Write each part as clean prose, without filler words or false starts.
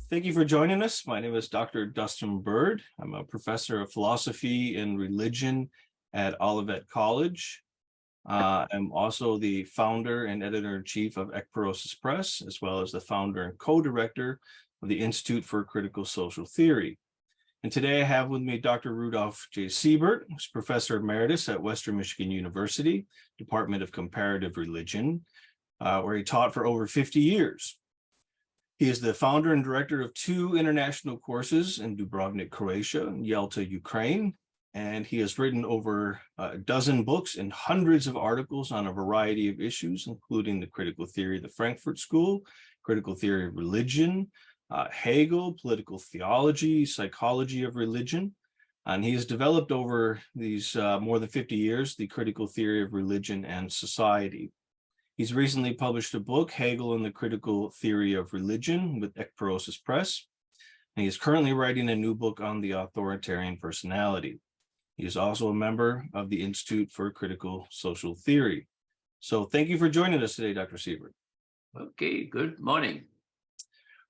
Thank you for joining us. My name is Dr. Dustin Byrd. I'm a professor of philosophy and religion at Olivet College. I'm also the founder and editor-in-chief of Ekpyrosis Press, as well as the founder and co-director of the Institute for Critical Social Theory. And today I have with me Dr. Rudolf J. Siebert, who's professor emeritus at Western Michigan University, Department of Comparative Religion, where he taught for over 50 years. He is the founder and director of 2 international courses in Dubrovnik, Croatia, and Yalta, Ukraine. And he has written over a dozen books and hundreds of articles on a variety of issues, including the critical theory of the Frankfurt School, critical theory of religion, Hegel, political theology, psychology of religion. And he has developed over these more than 50 years, the critical theory of religion and society. He's recently published a book, Hegel and the Critical Theory of Religion, with Ekpyrosis Press, and he is currently writing a new book on the authoritarian personality. He is also a member of the Institute for Critical Social Theory. So thank you for joining us today, Dr. Siebert. Okay, good morning.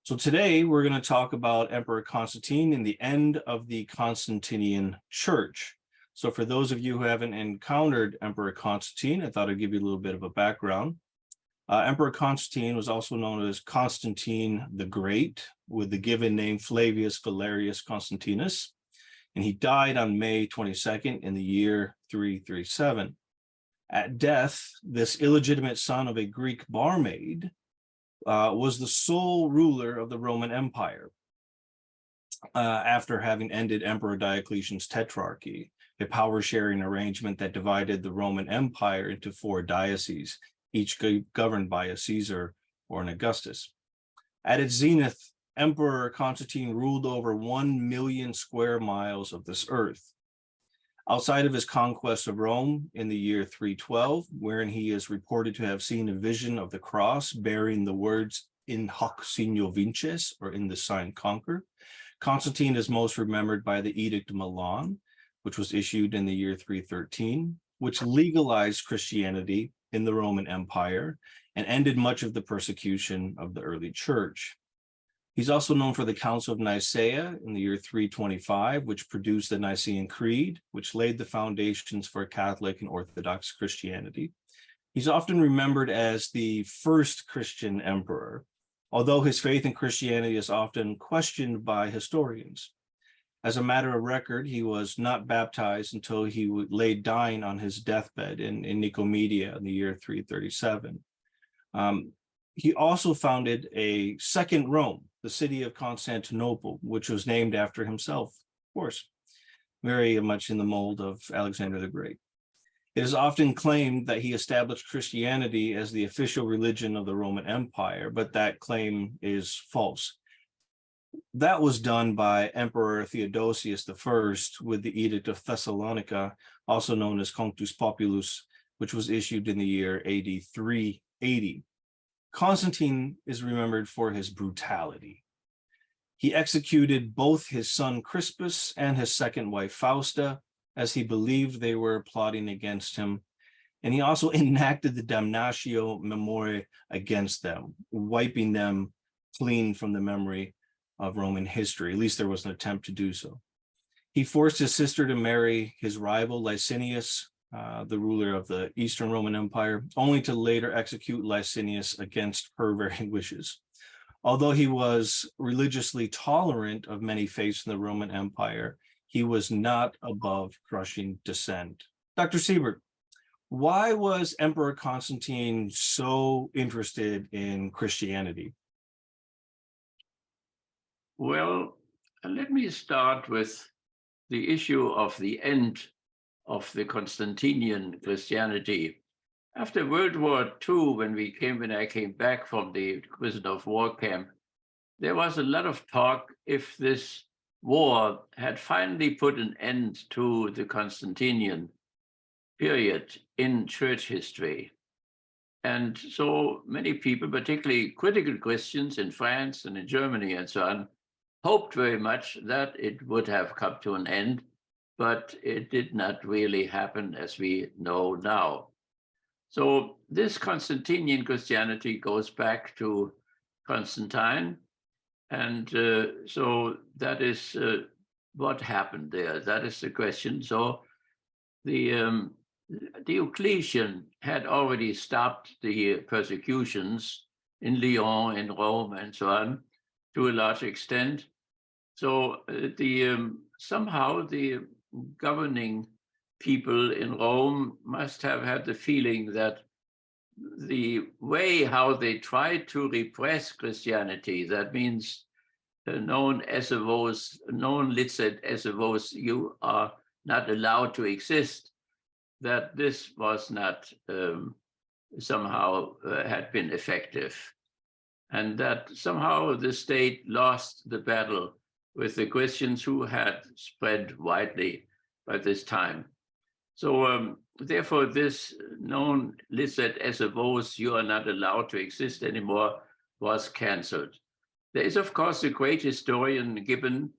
So today we're going to talk about Emperor Constantine and the end of the Constantinian Church. So for those of you who haven't encountered Emperor Constantine, I thought I'd give you a little bit of a background. Emperor Constantine was also known as Constantine the Great, with the given name Flavius Valerius Constantinus, and he died on May 22nd in the year 337. At death, this illegitimate son of a Greek barmaid was the sole ruler of the Roman Empire after having ended Emperor Diocletian's tetrarchy, a power-sharing arrangement that divided the Roman Empire into 4 dioceses, each governed by a Caesar or an Augustus. At its zenith, Emperor Constantine ruled over 1 million square miles of this earth. Outside of his conquest of Rome in the year 312, wherein he is reported to have seen a vision of the cross bearing the words "In hoc signo vinces," or "In the sign conquer," Constantine is most remembered by the Edict of Milan, which was issued in the year 313, which legalized Christianity in the Roman Empire and ended much of the persecution of the early church. He's also known for the Council of Nicaea in the year 325, which produced the Nicene Creed, which laid the foundations for Catholic and Orthodox Christianity. He's often remembered as the first Christian emperor, although his faith in Christianity is often questioned by historians. As a matter of record, he was not baptized until he lay dying on his deathbed in Nicomedia in the year 337. He also founded a second Rome, the city of Constantinople, which was named after himself, of course, very much in the mold of Alexander the Great. It is often claimed that he established Christianity as the official religion of the Roman Empire, but that claim is false. That was done by Emperor Theodosius I with the Edict of Thessalonica, also known as Conctus Populus, which was issued in the year AD 380. Constantine is remembered for his brutality. He executed both his son Crispus and his second wife Fausta, as he believed they were plotting against him. And he also enacted the damnatio memoriae against them, wiping them clean from the memory of Roman history. At least there was an attempt to do so. He forced his sister to marry his rival Licinius, the ruler of the Eastern Roman Empire, only to later execute Licinius against her very wishes. Although he was religiously tolerant of many faiths in the Roman Empire, he was not above crushing dissent. Dr. Siebert, why was Emperor Constantine so interested in Christianity? Well, let me start with the issue of the end of the Constantinian Christianity. After World War II, when I came back from the prisoner of war camp, there was a lot of talk if this war had finally put an end to the Constantinian period in church history. And so many people, particularly critical Christians in France and in Germany and so on, hoped very much that it would have come to an end, but it did not really happen as we know now. So this Constantinian Christianity goes back to Constantine, And so that is what happened there. That is the question. So the Diocletian had already stopped the persecutions in Lyon, in Rome, and so on, to a large extent. So somehow the governing people in Rome must have had the feeling that the way how they tried to repress Christianity, that means known licet as a vos, you are not allowed to exist, that this was not somehow had been effective, and that somehow the state lost the battle with the Christians who had spread widely by this time. So therefore, this known licet as a vos, you are not allowed to exist anymore, was cancelled. There is, of course, a great historian, Gibbon,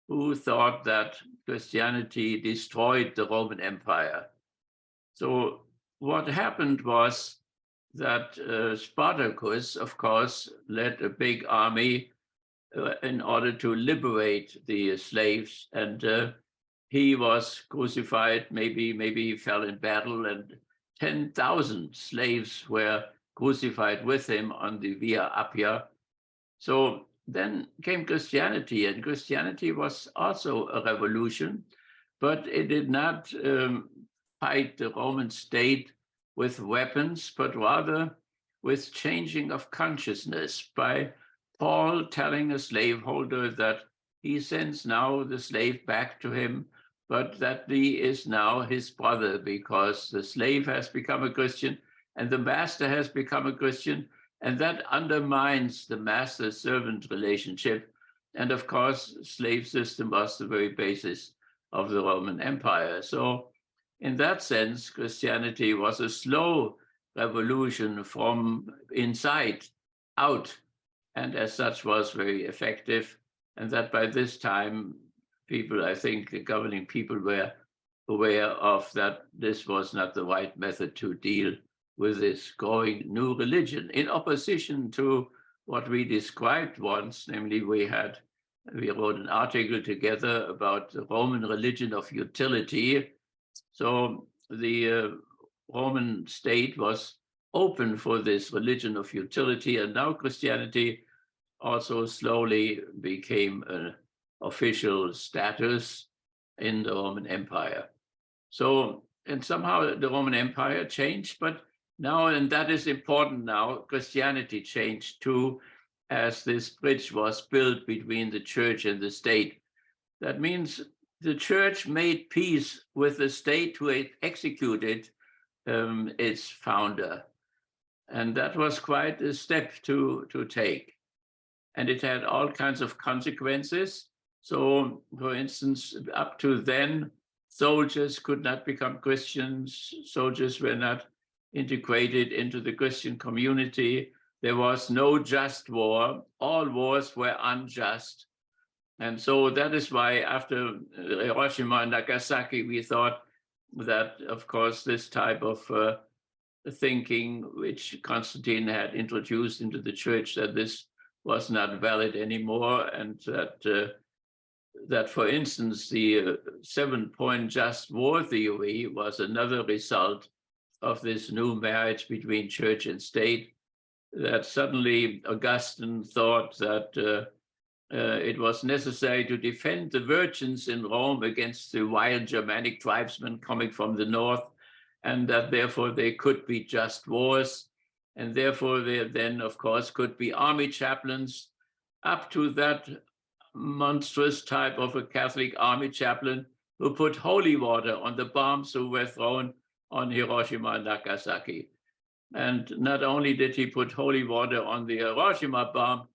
who thought that Christianity destroyed the Roman Empire. So what happened was that Spartacus, of course, led a big army in order to liberate the slaves, and he was crucified. Maybe he fell in battle, and 10,000 slaves were crucified with him on the Via Appia. So then came Christianity, and Christianity was also a revolution, but it did not fight the Roman state with weapons, but rather with changing of consciousness by Paul telling a slaveholder that he sends now the slave back to him, but that he is now his brother because the slave has become a Christian and the master has become a Christian, and that undermines the master-servant relationship. And of course, slave system was the very basis of the Roman Empire. So in that sense, Christianity was a slow revolution from inside out, and as such was very effective. And that by this time, people, I think the governing people were aware of that this was not the right method to deal with this growing new religion, in opposition to what we described once, namely we wrote an article together about the Roman religion of utility. So the Roman state was open for this religion of utility, and now Christianity also slowly became an official status in the Roman Empire. So, and somehow the Roman Empire changed, but now, and that is important now, Christianity changed too, as this bridge was built between the church and the state. That means the church made peace with the state who had executed its founder. And that was quite a step to take. And it had all kinds of consequences. So, for instance, up to then, soldiers could not become Christians. Soldiers were not integrated into the Christian community. There was no just war. All wars were unjust. And so that is why after Hiroshima and Nagasaki, we thought that, of course, this type of thinking, which Constantine had introduced into the church, that this was not valid anymore, and that for instance, the 7-point just war theory was another result of this new marriage between church and state, that suddenly Augustine thought that it was necessary to defend the virgins in Rome against the wild Germanic tribesmen coming from the north, and that therefore there could be just wars, and therefore there then, of course, could be army chaplains, up to that monstrous type of a Catholic army chaplain who put holy water on the bombs who were thrown on Hiroshima and Nagasaki. And not only did he put holy water on the Hiroshima bomb,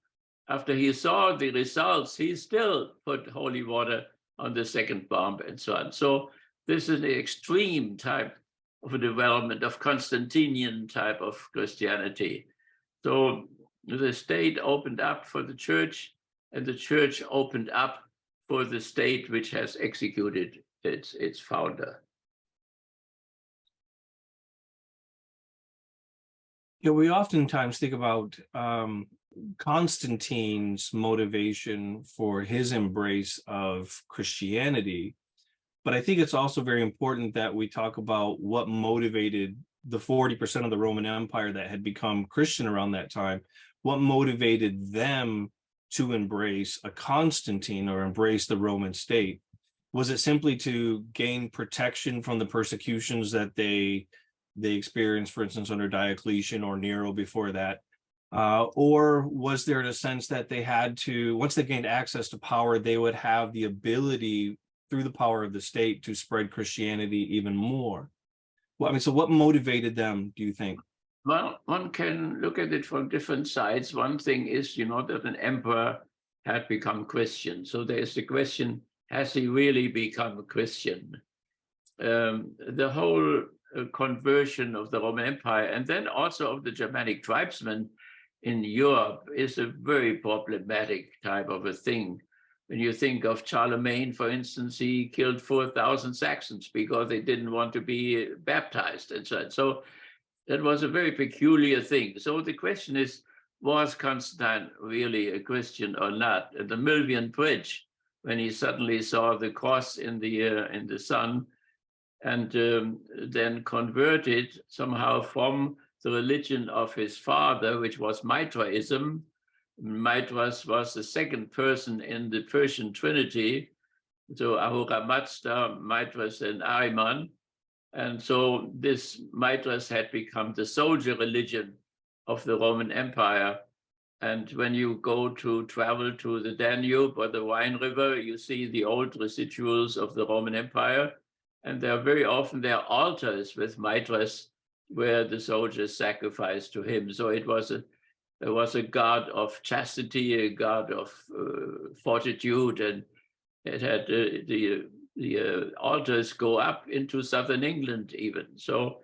after he saw the results, he still put holy water on the second bomb and so on. So this is an extreme type of a development of Constantinian type of Christianity. So the state opened up for the church, and the church opened up for the state which has executed its founder. Yeah, we oftentimes think about Constantine's motivation for his embrace of Christianity. But I think it's also very important that we talk about what motivated the 40% of the Roman Empire that had become Christian around that time. What motivated them to embrace a Constantine or embrace the Roman state? Was it simply to gain protection from the persecutions that they experienced, for instance, under Diocletian or Nero before that? Or was there a sense that they had to, once they gained access to power, they would have the ability through the power of the state to spread Christianity even more? Well, I mean, so what motivated them, do you think? Well, one can look at it from different sides. One thing is, that an emperor had become Christian. So there is the question, has he really become a Christian? The whole conversion of the Roman Empire, and then also of the Germanic tribesmen in Europe, is a very problematic type of a thing. When you think of Charlemagne, for instance, he killed 4,000 Saxons because they didn't want to be baptized and so on. So that was a very peculiar thing. So the question is, was Constantine really a Christian or not? At the Milvian Bridge, when he suddenly saw the cross in the sun, and then converted somehow from the religion of his father, which was Mithraism. Mithras was the second person in the Persian Trinity, so Ahura Mazda, Mithras, and Ahriman. And so this Mithras had become the soldier religion of the Roman Empire. And when you travel to the Danube or the Rhine River, you see the old residuals of the Roman Empire. And there are very often there are altars with Mithras where the soldiers sacrificed to him. So there was a god of chastity, a god of fortitude, and it had the altars go up into southern England even. So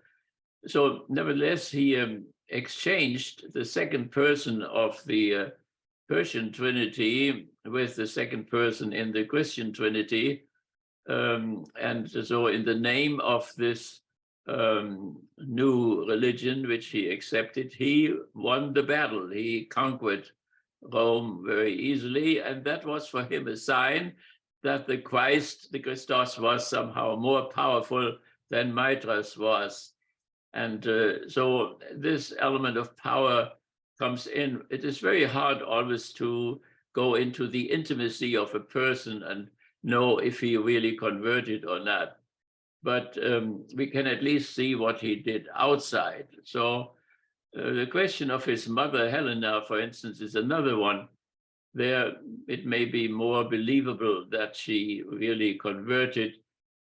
nevertheless, he exchanged the second person of the Persian Trinity with the second person in the Christian Trinity. And so in the name of this new religion, which he accepted, he won the battle. He conquered Rome very easily. And that was for him a sign that the Christos, was somehow more powerful than Mithras was. And so this element of power comes in. It is very hard always to go into the intimacy of a person and know if he really converted or not. But we can at least see what he did outside. So the question of his mother, Helena, for instance, is another one. There, it may be more believable that she really converted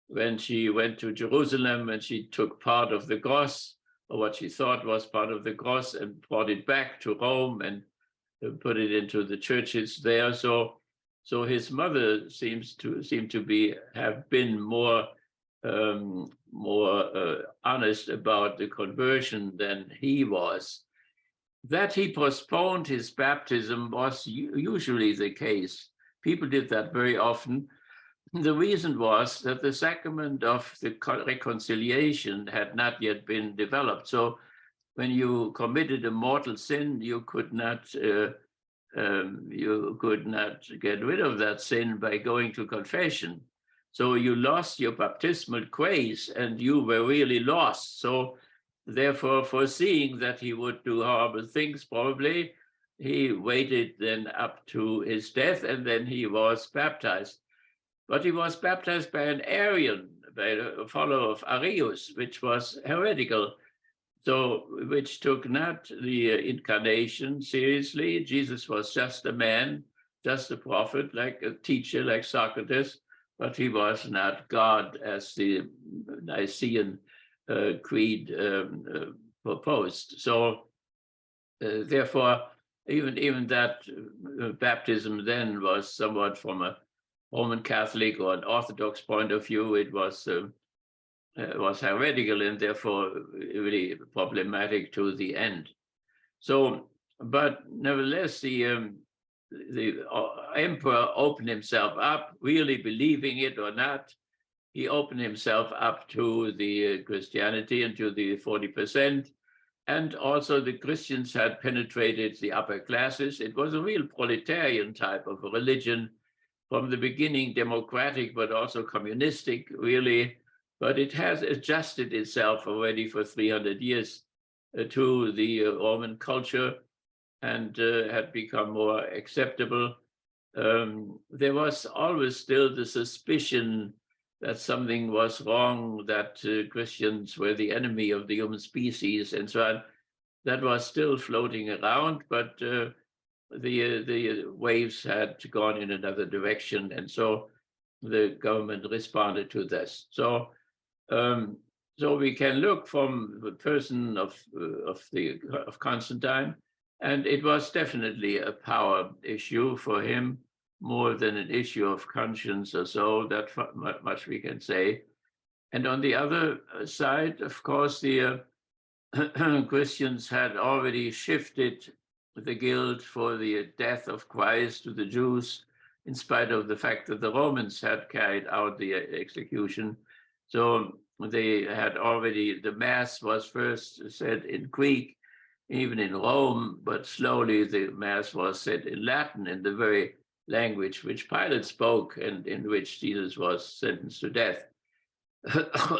when she went to Jerusalem and she took part of the cross, or what she thought was part of the cross, and brought it back to Rome and put it into the churches there. So his mother seems to have been more honest about the conversion than he was. That he postponed his baptism was usually the case. People did that very often. The reason was that the sacrament of the reconciliation had not yet been developed. So when you committed a mortal sin, you could not get rid of that sin by going to confession. So you lost your baptismal grace and you were really lost. So therefore, foreseeing that he would do horrible things, probably, he waited then up to his death, and then he was baptized. But he was baptized by an Arian, by a follower of Arius, which was heretical, so which took not the incarnation seriously. Jesus was just a man, just a prophet, like a teacher, like Socrates, but he was not God, as the Nicene Creed proposed. So therefore, even that baptism then was somewhat, from a Roman Catholic or an Orthodox point of view, it was heretical and therefore really problematic to the end. So, but nevertheless, the emperor opened himself up, really believing it or not. He opened himself up to the Christianity and to the 40%. And also the Christians had penetrated the upper classes. It was a real proletarian type of religion from the beginning, democratic, but also communistic, really. But it has adjusted itself already for 300 years to the Roman culture and had become more acceptable. There was always still the suspicion that something was wrong, that Christians were the enemy of the human species and so on. That was still floating around, but the waves had gone in another direction, and so the government responded to this. So we can look from the person of Constantine, and it was definitely a power issue for him, more than an issue of conscience or so. That much we can say. And on the other side, of course, the Christians had already shifted the guilt for the death of Christ to the Jews, in spite of the fact that the Romans had carried out the execution. So they had already, the Mass was first said in Greek, even in Rome, but slowly the Mass was said in Latin, in the very language which Pilate spoke and in which Jesus was sentenced to death.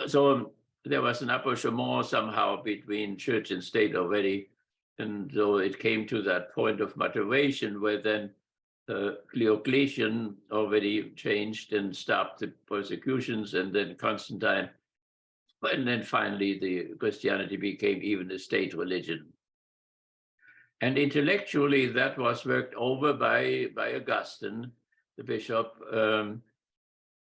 So there was an approachement somehow between church and state already. And so it came to that point of maturation where then Diocletian already changed and stopped the persecutions, and then Constantine. And then finally, the Christianity became even a state religion. And intellectually, that was worked over by Augustine, the bishop,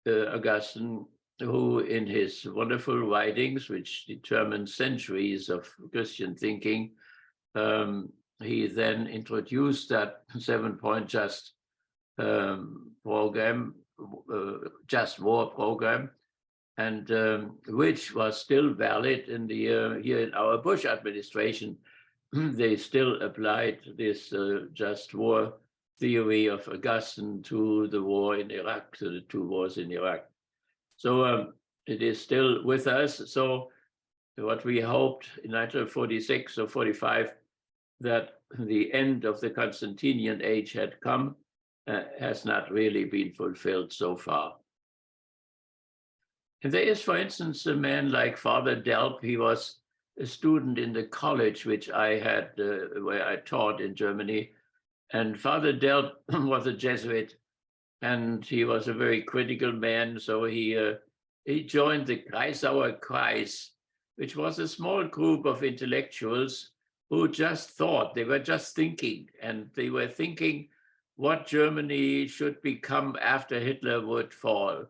Augustine, who in his wonderful writings, which determined centuries of Christian thinking, he then introduced that 7-point just program, just war program, and which was still valid in the here in our Bush administration. They still applied this just war theory of Augustine to the war in Iraq, to the 2 wars in Iraq. So it is still with us. So what we hoped in 1946 or 45, that the end of the Constantinian age had come, has not really been fulfilled so far. And there is, for instance, a man like Father Delp. He was a student in the college which I had, where I taught in Germany. And Father Delp was a Jesuit, and he was a very critical man. So he joined the Kreisauer Kreis, which was a small group of intellectuals who just thought, they were just thinking, and they were thinking what Germany should become after Hitler would fall.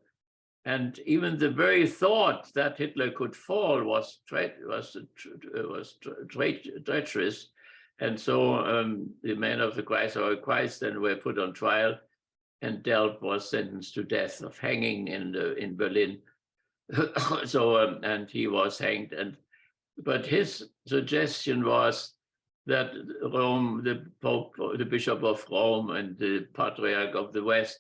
And even the very thought that Hitler could fall was treacherous. And so the men of the Kreisauer Kreis then were put on trial, and Delp was sentenced to death of hanging in Berlin. So and he was hanged. But his suggestion was that Rome, the Pope, the Bishop of Rome, and the Patriarch of the West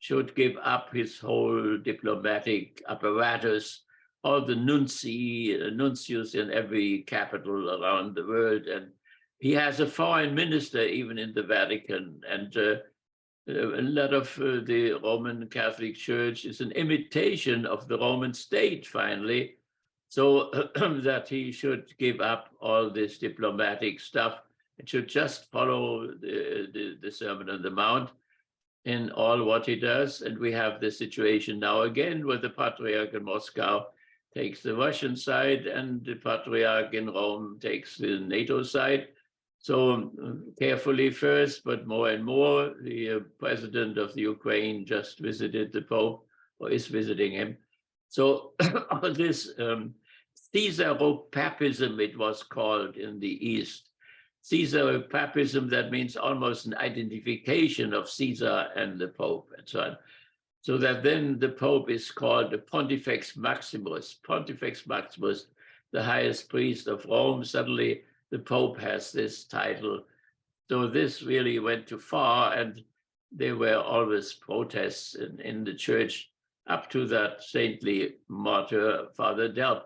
should give up his whole diplomatic apparatus, all the nuncius in every capital around the world. And he has a foreign minister even in the Vatican. And a lot of the Roman Catholic Church is an imitation of the Roman state, finally. So that he should give up all this diplomatic stuff and should just follow the Sermon on the Mount in all what he does. And we have the situation now again where the Patriarch in Moscow takes the Russian side and the Patriarch in Rome takes the NATO side. So carefully first, but more and more, the president of the Ukraine just visited the Pope, or is visiting him. So this Caesaropapism, it was called in the East. Caesaropapism, that means almost an identification of Caesar and the Pope and so on. So that then the Pope is called the Pontifex Maximus. Pontifex Maximus, the highest priest of Rome. Suddenly the Pope has this title. So this really went too far, and there were always protests in the church up to that saintly martyr, Father Delp,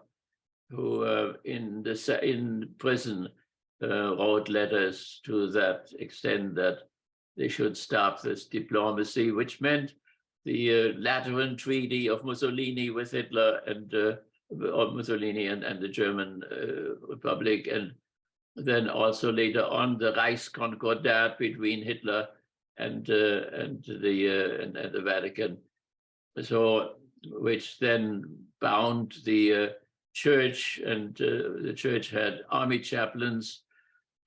who in prison wrote letters to that extent that they should stop this diplomacy, which meant the Lateran Treaty of Mussolini with Hitler and Mussolini and the German Republic, and then also later on the Reichskonkordat between Hitler and the Vatican, so which then bound the church, and the church had army chaplains.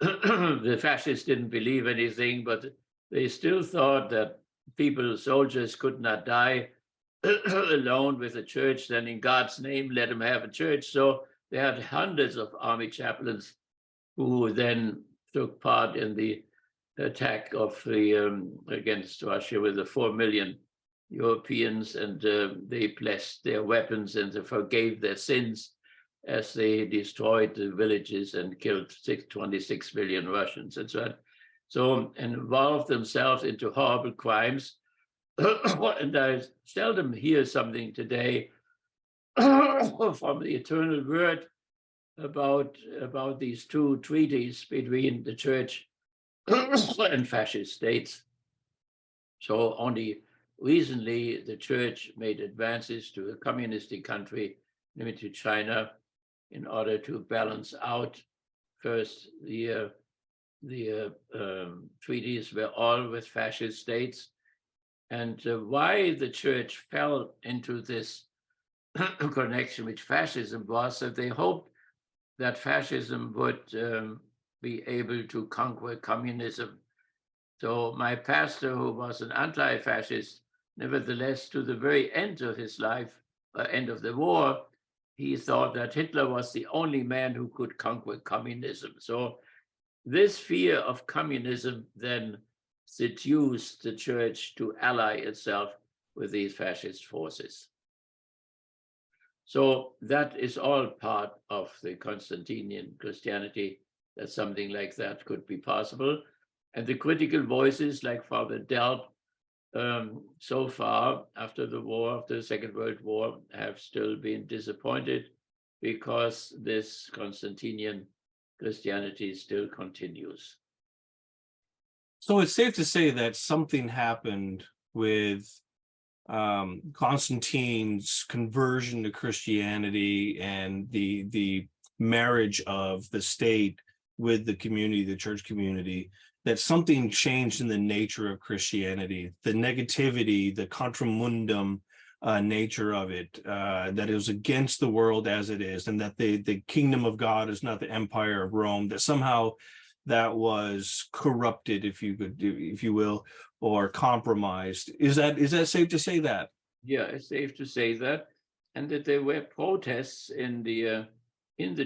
The fascists didn't believe anything, but they still thought that soldiers could not die alone with the church. Then in God's name, let them have a church. So they had hundreds of army chaplains who then took part in the attack of against Russia with the 4 million Europeans, and they blessed their weapons and they forgave their sins as they destroyed the villages and killed 26 million Russians and so on. So involved themselves into horrible crimes. And I seldom hear something today from the eternal word about these two treaties between the church and fascist states. So only recently the church made advances to a communistic country, namely to China, in order to balance out first the treaties were all with fascist states, and why the church fell into this connection with fascism was that they hoped that fascism would be able to conquer communism. So my pastor, who was an anti-fascist, nevertheless, to the very end of his life, end of the war, he thought that Hitler was the only man who could conquer communism. So this fear of communism then seduced the church to ally itself with these fascist forces. So that is all part of the Constantinian Christianity, that something like that could be possible. And the critical voices like Father Delp, so far after the war, after the Second World War, have still been disappointed because this Constantinian Christianity still continues. So it's safe to say that something happened with Constantine's conversion to Christianity and the marriage of the state with the community, the church community, that something changed in the nature of Christianity, the negativity, the contramundum nature of it, that it was against the world as it is, and that the kingdom of God is not the empire of Rome, that somehow that was corrupted, if you will, or compromised. Is that safe to say that? Yeah, it's safe to say that, and that there were protests in the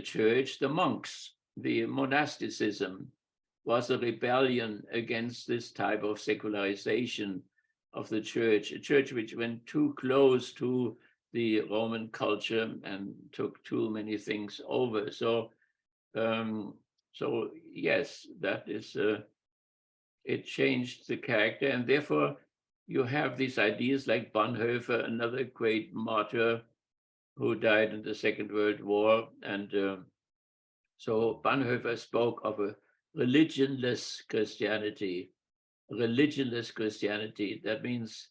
church. The monks, the monasticism, was a rebellion against this type of secularization of the church, a church which went too close to the Roman culture and took too many things over. So, so yes, that is, it changed the character, and therefore you have these ideas like Bonhoeffer, another great martyr who died in the Second World War. And so Bonhoeffer spoke of a religionless Christianity. Religionless Christianity, that means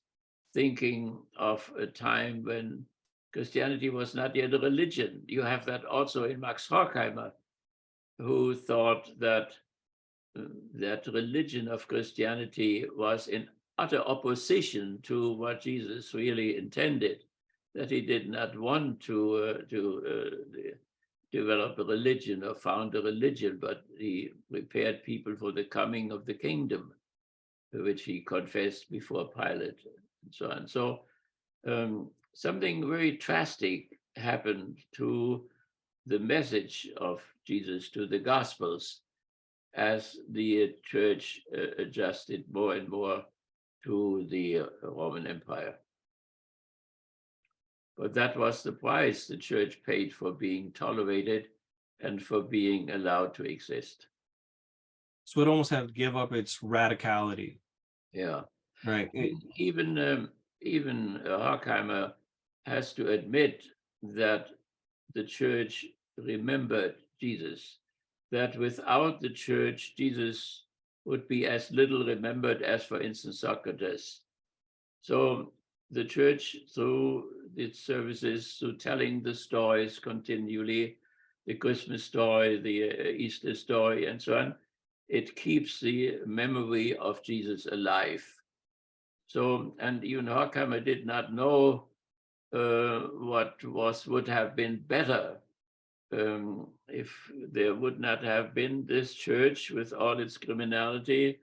thinking of a time when Christianity was not yet a religion. You have that also in Max Horkheimer, who thought that that religion of Christianity was in utter opposition to what Jesus really intended, that he did not want to develop a religion or found a religion, but he prepared people for the coming of the kingdom, which he confessed before Pilate and so on. So something very drastic happened to the message of Jesus, to the Gospels, as the church adjusted more and more to the Roman Empire. But that was the price the church paid for being tolerated and for being allowed to exist. So it almost had to give up its radicality. Yeah. Right. Even Horkheimer has to admit that the church remembered Jesus. that without the church, Jesus would be as little remembered as, for instance, Socrates. So the church, through its services, through telling the stories continually, the Christmas story, the Easter story, and so on, it keeps the memory of Jesus alive. So, and even Horkheimer did not know what would have been better if there would not have been this church with all its criminality,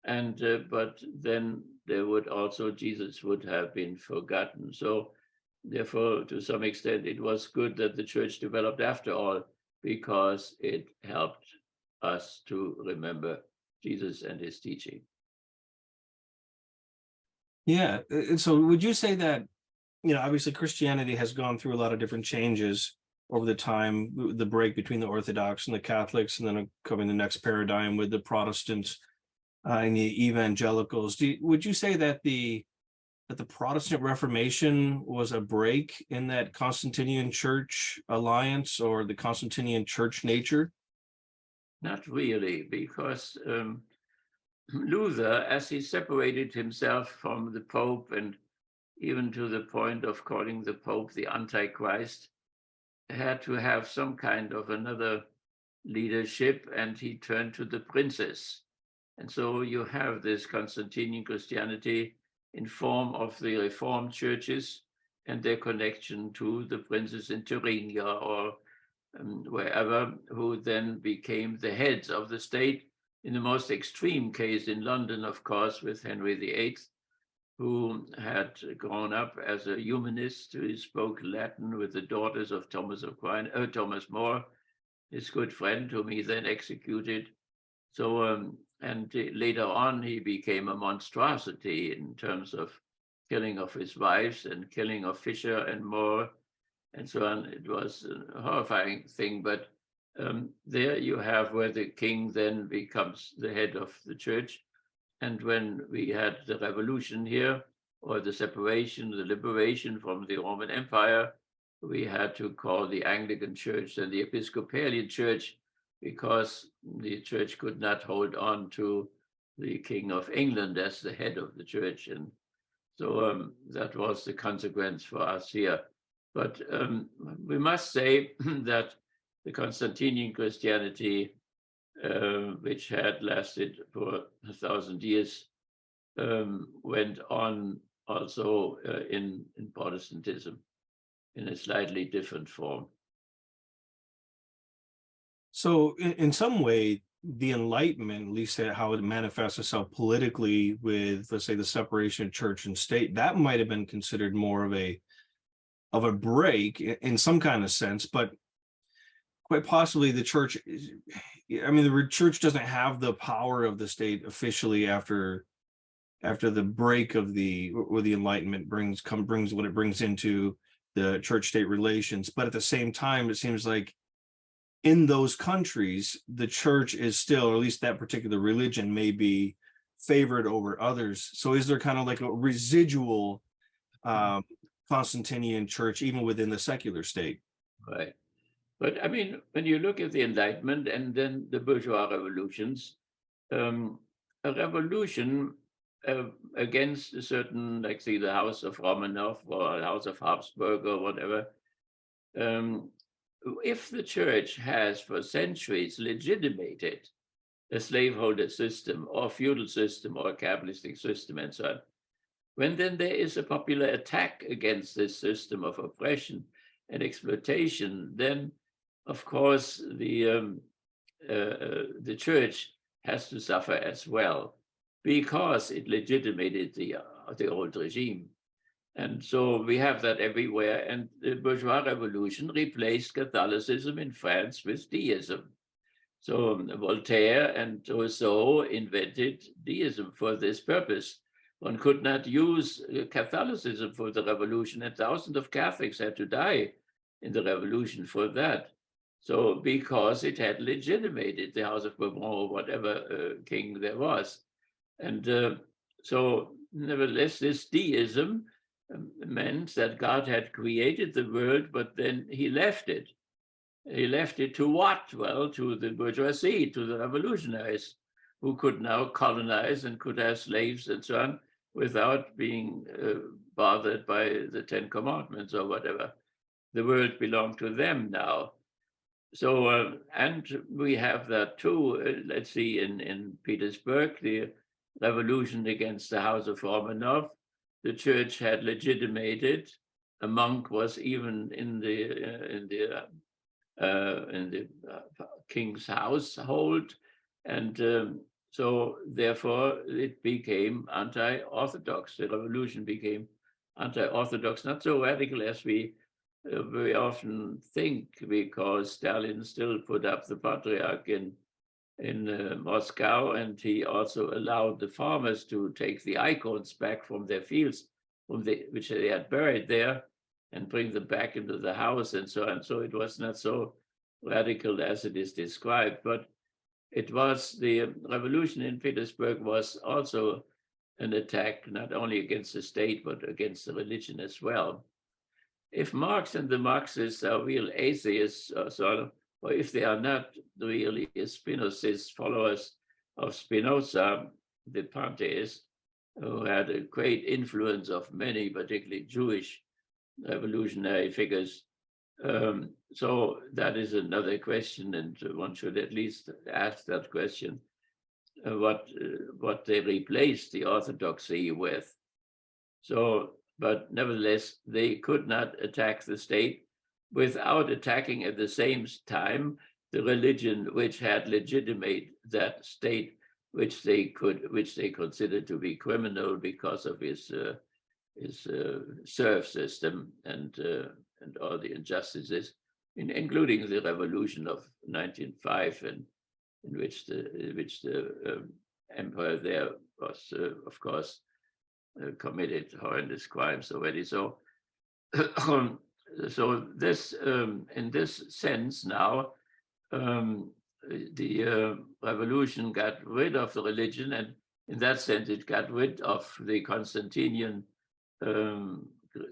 and but then there would also, Jesus would have been forgotten. So therefore, to some extent, it was good that the church developed after all, because it helped us to remember Jesus and his teaching. Yeah. And so would you say that, obviously Christianity has gone through a lot of different changes over the time, the break between the Orthodox and the Catholics, and then coming the next paradigm with the Protestants and the evangelicals. Would you say that the Protestant Reformation was a break in that Constantinian Church alliance or the Constantinian Church nature? Not really, because Luther, as he separated himself from the Pope, and even to the point of calling the Pope the Antichrist, had to have some kind of another leadership, and he turned to the princes. And so you have this Constantinian Christianity in form of the Reformed churches and their connection to the princes in Thuringia or wherever, who then became the heads of the state. In the most extreme case in London, of course, with Henry VIII, who had grown up as a humanist, who spoke Latin with the daughters of Thomas More, his good friend, whom he then executed. So, and later on, he became a monstrosity in terms of killing of his wives and killing of Fisher and More, and so on. It was a horrifying thing, but there you have where the king then becomes the head of the church. And when we had the revolution here, or the separation, the liberation from the Roman Empire, we had to call the Anglican Church and the Episcopalian Church, because the church could not hold on to the King of England as the head of the church. And so that was the consequence for us here. But we must say that the Constantinian Christianity, which had lasted for 1,000 years, went on also in Protestantism in a slightly different form. So in some way, the Enlightenment, at least how it manifests itself politically with, let's say, the separation of church and state, that might have been considered more of a break in some kind of sense, but quite possibly the church, the church doesn't have the power of the state officially after the break of the Enlightenment brings what it brings into the church-state relations. But at the same time, it seems like in those countries, the church is still, or at least that particular religion, may be favored over others. So is there kind of like a residual Constantinian church even within the secular state? Right. But I mean, when you look at the Enlightenment and then the bourgeois revolutions, a revolution against a certain, like say, the House of Romanov or the House of Habsburg or whatever, if the church has for centuries legitimated a slaveholder system or feudal system or a capitalistic system and so on, when then there is a popular attack against this system of oppression and exploitation, then of course the church has to suffer as well, because it legitimated the old regime. And so we have that everywhere. And the bourgeois revolution replaced Catholicism in France with deism. So Voltaire and Rousseau invented deism for this purpose. One could not use Catholicism for the revolution, and thousands of Catholics had to die in the revolution for that. So because it had legitimated the House of Bourbon or whatever king there was. And so nevertheless, this deism meant that God had created the world, but then he left it. He left it to what? Well, to the bourgeoisie, to the revolutionaries, who could now colonize and could have slaves and so on without being bothered by the Ten Commandments or whatever. The world belonged to them now. So, and we have that too, let's see, in Petersburg, the revolution against the House of Romanov, the church had legitimated. A monk was even in the king's household, and so therefore it became anti-orthodox. The revolution became anti-orthodox, not so radical as we often think, because Stalin still put up the patriarch in Moscow, and he also allowed the farmers to take the icons back from their fields, which they had buried there, and bring them back into the house and so on. So it was not so radical as it is described, but it was, the revolution in Petersburg was also an attack not only against the state, but against the religion as well. If Marx and the Marxists are real atheists, or if they are not really Spinozist followers of Spinoza, the pantheist, who had a great influence of many, particularly Jewish revolutionary figures. So that is another question, and one should at least ask that question, what they replaced the orthodoxy with. So, but nevertheless, they could not attack the state without attacking at the same time the religion which had legitimate that state, which they considered to be criminal because of his serf system and all the injustices, including the revolution of 1905, and in which the emperor there was, of course, committed horrendous crimes already. So, so this, in this sense now, the revolution got rid of the religion, and in that sense, it got rid of the Constantinian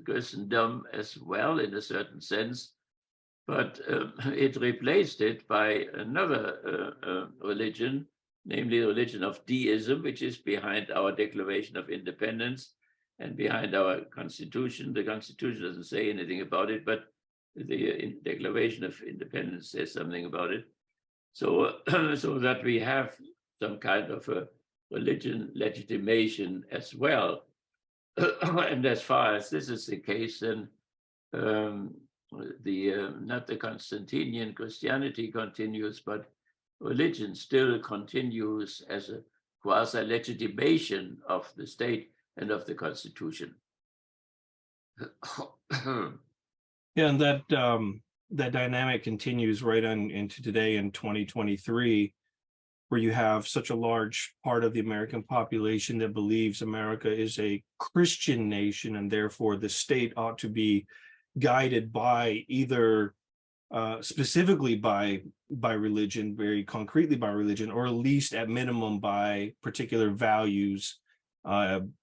Christendom as well, in a certain sense, but it replaced it by another religion, namely the religion of deism, which is behind our Declaration of Independence and behind our Constitution. The Constitution doesn't say anything about it, but the Declaration of Independence says something about it. So, so that we have some kind of a religion legitimation as well. And as far as this is the case, then not the Constantinian Christianity continues, but religion still continues as a quasi-legitimation of the state and of the Constitution. Yeah, and that that dynamic continues right on into today in 2023, where you have such a large part of the American population that believes America is a Christian nation, and therefore the state ought to be guided by either specifically by religion, very concretely by religion, or at least at minimum by particular values,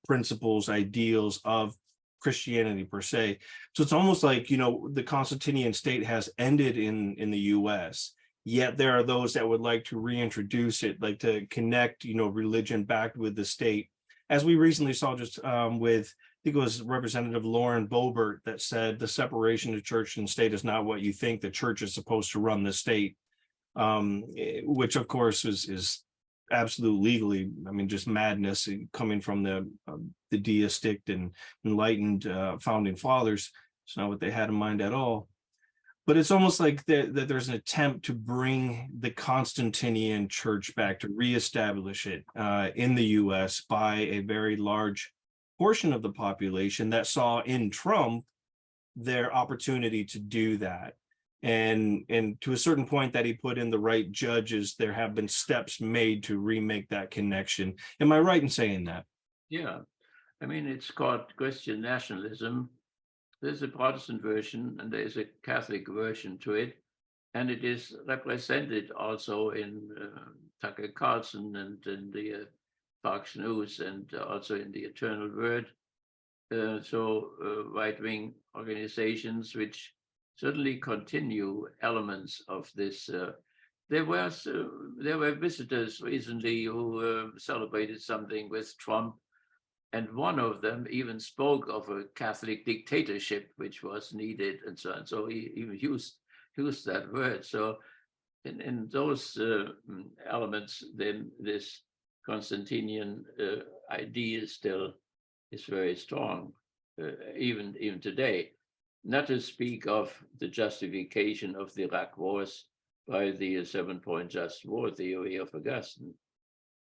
principles, ideals of Christianity per se. So it's almost like, you know, the Constantinian state has ended in the US, yet there are those that would like to reintroduce it, like to connect, you know, religion back with the state. As we recently saw just with, I think it was Representative Lauren Boebert that said the separation of church and state is not what you think. The church is supposed to run the state, which of course is absolute legally, I mean, just madness coming from the deistic and enlightened founding fathers. It's not what they had in mind at all. But it's almost like that there's an attempt to bring the Constantinian Church back, to reestablish it in the US by a very large portion of the population that saw in Trump their opportunity to do that. And to a certain point that he put in the right judges, there have been steps made to remake that connection. Am I right in saying that? Yeah, I mean, it's called Christian nationalism. There's a Protestant version and there's a Catholic version to it. And it is represented also in Tucker Carlson and in the Fox News, and also in the Eternal Word. So right-wing organizations which certainly continue elements of this. There were visitors recently who celebrated something with Trump, and one of them even spoke of a Catholic dictatorship which was needed, and so on. So he even used that word. So in those elements, then this Constantinian idea still is very strong, even today. Not to speak of the justification of the Iraq wars by the 7-point just war theory of Augustine,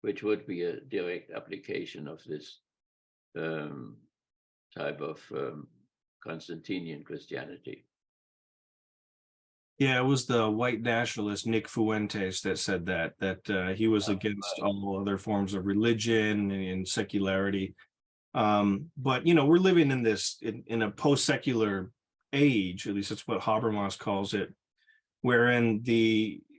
which would be a direct application of this type of Constantinian Christianity. Yeah, it was the white nationalist Nick Fuentes that said that he was against all other forms of religion and secularity. But we're living in this in a post-secular age, at least that's what Habermas calls it, wherein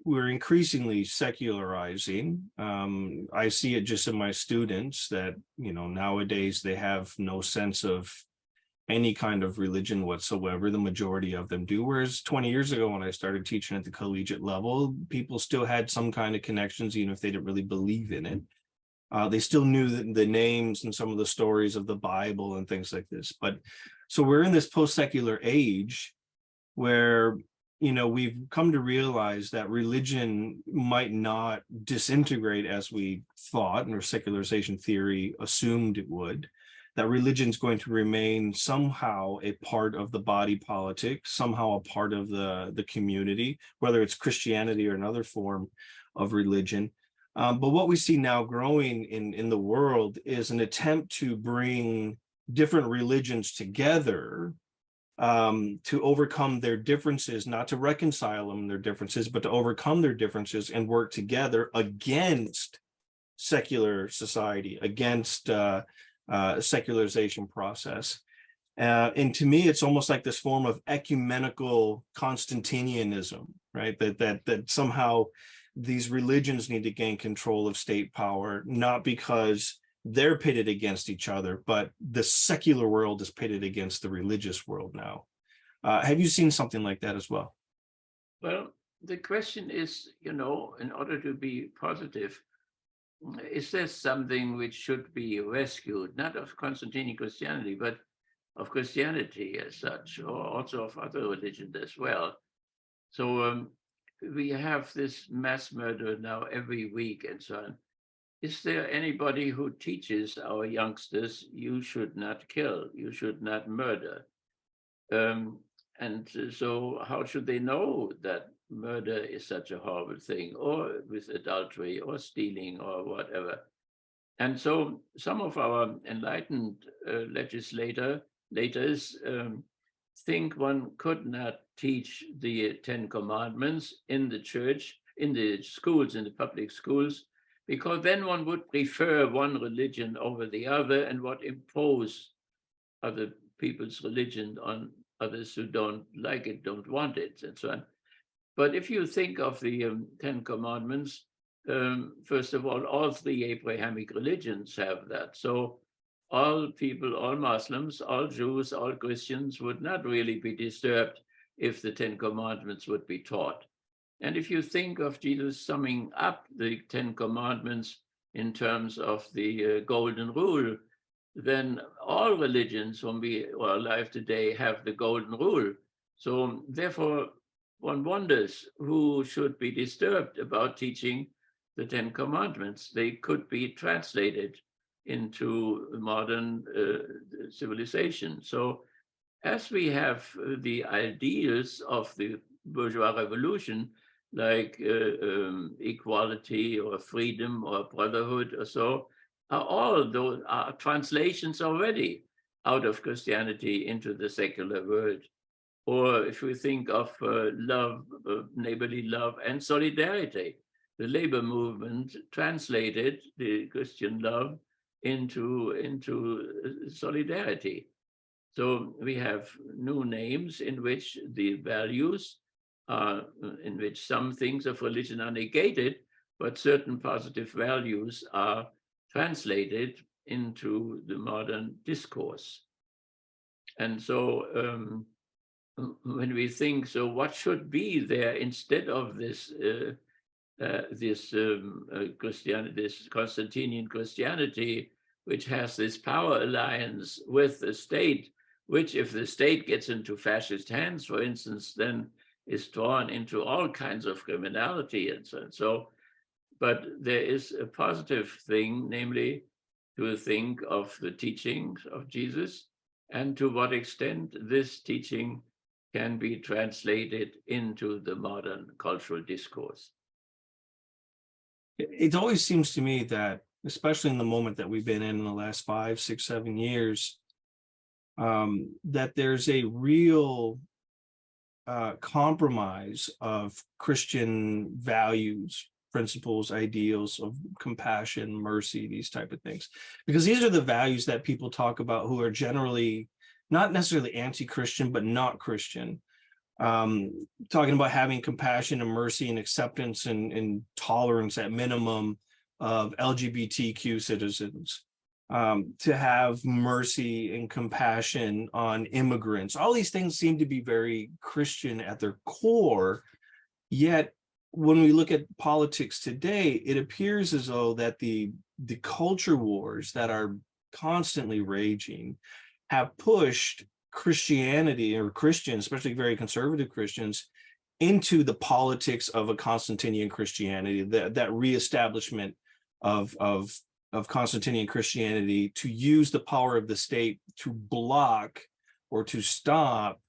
we're increasingly secularizing. I see it just in my students that nowadays they have no sense of any kind of religion whatsoever. The majority of them do, whereas 20 years ago when I started teaching at the collegiate level, people still had some kind of connections, even if they didn't really believe in it. They still knew the names and some of the stories of the Bible and things like this. But so we're in this post-secular age where we've come to realize that religion might not disintegrate as we thought, or secularization theory assumed it would. That religion is going to remain somehow a part of the body politic, somehow a part of the community, whether it's Christianity or another form of religion. But what we see now growing in the world is an attempt to bring different religions together to overcome their differences, not to reconcile them, their differences, but to overcome their differences and work together against secular society, against secularization process. And to me, it's almost like this form of ecumenical Constantinianism, right? That somehow these religions need to gain control of state power, not because they're pitted against each other, but the secular world is pitted against the religious world now. Have you seen something like that as well? Well, the question is, in order to be positive, is there something which should be rescued, not of Constantinian Christianity, but of Christianity as such, or also of other religions as well? So we have this mass murder now every week and so on. Is there anybody who teaches our youngsters, you should not kill, you should not murder? And so how should they know that murder is such a horrible thing, or with adultery or stealing or whatever? And so some of our enlightened legislators think one could not teach the 10 Commandments in the church, in the schools, in the public schools, because then one would prefer one religion over the other and would impose other people's religion on others who don't like it, don't want it, and so on. But if you think of the 10 Commandments, first of all 3 Abrahamic religions have that. So all people, all Muslims, all Jews, all Christians would not really be disturbed if the 10 Commandments would be taught. And if you think of Jesus summing up the 10 Commandments in terms of the golden rule, then all religions when we are alive today have the golden rule. So therefore, one wonders who should be disturbed about teaching the 10 Commandments. They could be translated into modern civilization. So as we have the ideals of the bourgeois revolution, like equality or freedom or brotherhood or so, all those are translations already out of Christianity into the secular world. Or if we think of love, neighborly love and solidarity, the labor movement translated the Christian love into solidarity. So we have new names in which the values are, in which some things of religion are negated, but certain positive values are translated into the modern discourse. And so when we think, so what should be there instead of this Christianity, this Constantinian Christianity, which has this power alliance with the state, which, if the state gets into fascist hands, for instance, then is drawn into all kinds of criminality and so on. So, but there is a positive thing, namely to think of the teachings of Jesus and to what extent this teaching can be translated into the modern cultural discourse. It always seems to me that, especially in the moment that we've been in the last 5, 6, 7 years, that there's a real compromise of Christian values, principles, ideals of compassion, mercy, these type of things, because these are the values that people talk about who are generally not necessarily anti-Christian, but not Christian. Talking about having compassion and mercy and acceptance and tolerance at minimum of LGBTQ citizens, to have mercy and compassion on immigrants. All these things seem to be very Christian at their core, yet when we look at politics today, it appears as though that the culture wars that are constantly raging have pushed Christianity, or Christians, especially very conservative Christians, into the politics of a Constantinian Christianity, that reestablishment of Constantinian Christianity, to use the power of the state to block or to stop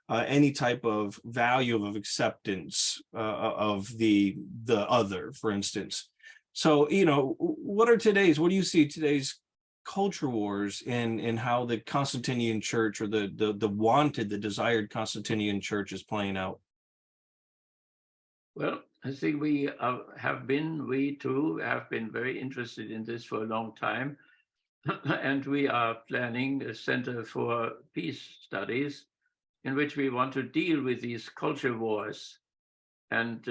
any type of value of acceptance of the other, for instance. So, what do you see today's culture wars in how the Constantinian Church, or the desired Constantinian Church, is playing out? Well, I think we too have been very interested in this for a long time. And we are planning a Center for Peace Studies in which we want to deal with these culture wars. And